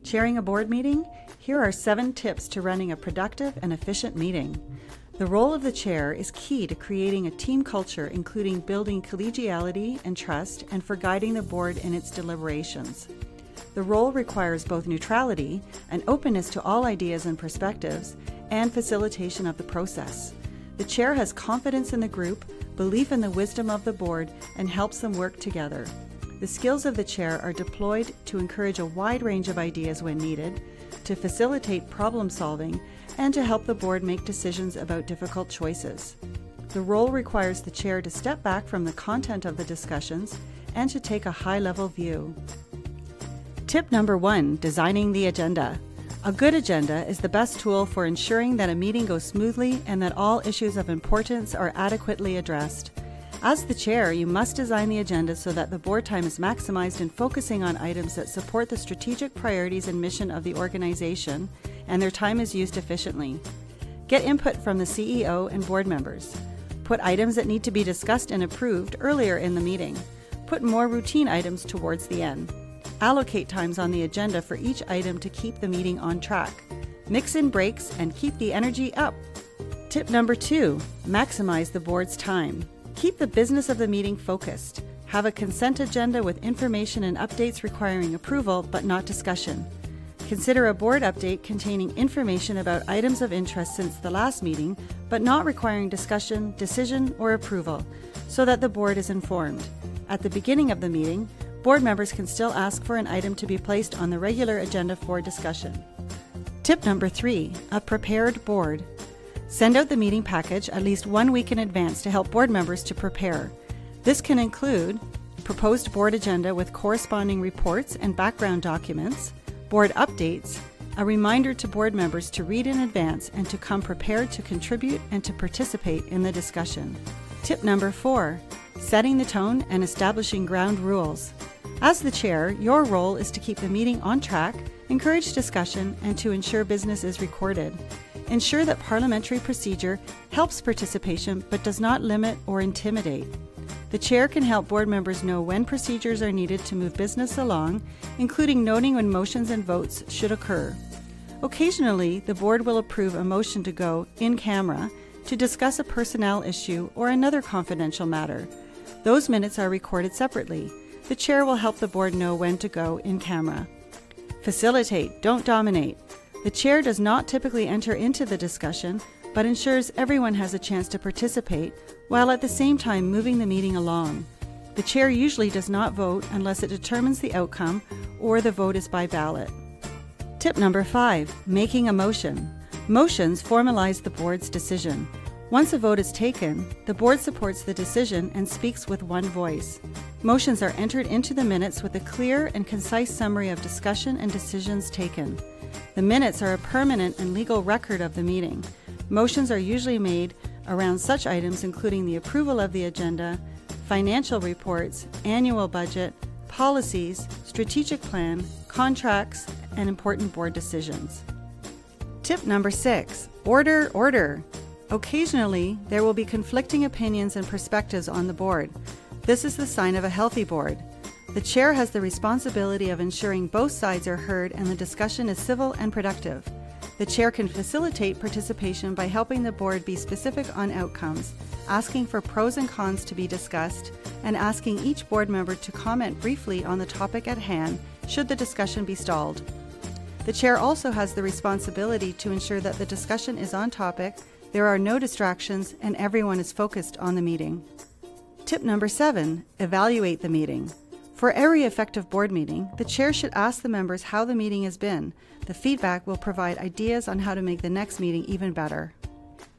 Chairing a board meeting? Here are 7 tips to running a productive and efficient meeting. The role of the chair is key to creating a team culture, including building collegiality and trust, and for guiding the board in its deliberations. The role requires both neutrality, an openness to all ideas and perspectives, and facilitation of the process. The chair has confidence in the group, belief in the wisdom of the board, and helps them work together. The skills of the chair are deployed to encourage a wide range of ideas when needed, to facilitate problem solving, and to help the board make decisions about difficult choices. The role requires the chair to step back from the content of the discussions and to take a high-level view. Tip number 1, designing the agenda. A good agenda is the best tool for ensuring that a meeting goes smoothly and that all issues of importance are adequately addressed. As the chair, you must design the agenda so that the board time is maximized in focusing on items that support the strategic priorities and mission of the organization, and their time is used efficiently. Get input from the CEO and board members. Put items that need to be discussed and approved earlier in the meeting. Put more routine items towards the end. Allocate times on the agenda for each item to keep the meeting on track. Mix in breaks and keep the energy up. Tip number 2, maximize the board's time. Keep the business of the meeting focused. Have a consent agenda with information and updates requiring approval but not discussion. Consider a board update containing information about items of interest since the last meeting but not requiring discussion, decision, or approval, so that the board is informed. At the beginning of the meeting, board members can still ask for an item to be placed on the regular agenda for discussion. Tip number 3, a prepared board. Send out the meeting package at least 1 week in advance to help board members to prepare. This can include proposed board agenda with corresponding reports and background documents, board updates, a reminder to board members to read in advance and to come prepared to contribute and to participate in the discussion. Tip number 4, setting the tone and establishing ground rules. As the chair, your role is to keep the meeting on track, encourage discussion, and to ensure business is recorded. Ensure that parliamentary procedure helps participation but does not limit or intimidate. The chair can help board members know when procedures are needed to move business along, including noting when motions and votes should occur. Occasionally, the board will approve a motion to go in camera to discuss a personnel issue or another confidential matter. Those minutes are recorded separately. The chair will help the board know when to go in camera. Facilitate, don't dominate. The chair does not typically enter into the discussion, but ensures everyone has a chance to participate, while at the same time moving the meeting along. The chair usually does not vote unless it determines the outcome or the vote is by ballot. Tip number 5, making a motion. Motions formalize the board's decision. Once a vote is taken, the board supports the decision and speaks with one voice. Motions are entered into the minutes with a clear and concise summary of discussion and decisions taken. The minutes are a permanent and legal record of the meeting. Motions are usually made around such items including the approval of the agenda, financial reports, annual budget, policies, strategic plan, contracts, and important board decisions. Tip number 6, order, order. Occasionally, there will be conflicting opinions and perspectives on the board. This is the sign of a healthy board. The chair has the responsibility of ensuring both sides are heard and the discussion is civil and productive. The chair can facilitate participation by helping the board be specific on outcomes, asking for pros and cons to be discussed, and asking each board member to comment briefly on the topic at hand should the discussion be stalled. The chair also has the responsibility to ensure that the discussion is on topic, there are no distractions, and everyone is focused on the meeting. Tip number 7, evaluate the meeting. For every effective board meeting, the chair should ask the members how the meeting has been. The feedback will provide ideas on how to make the next meeting even better.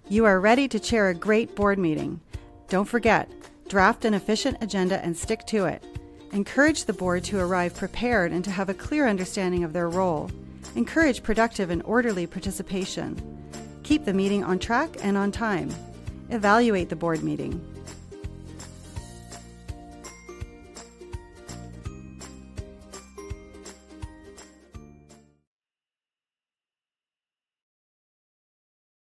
You are ready to chair a great board meeting. Don't forget, draft an efficient agenda and stick to it. Encourage the board to arrive prepared and to have a clear understanding of their role. Encourage productive and orderly participation. Keep the meeting on track and on time. Evaluate the board meeting.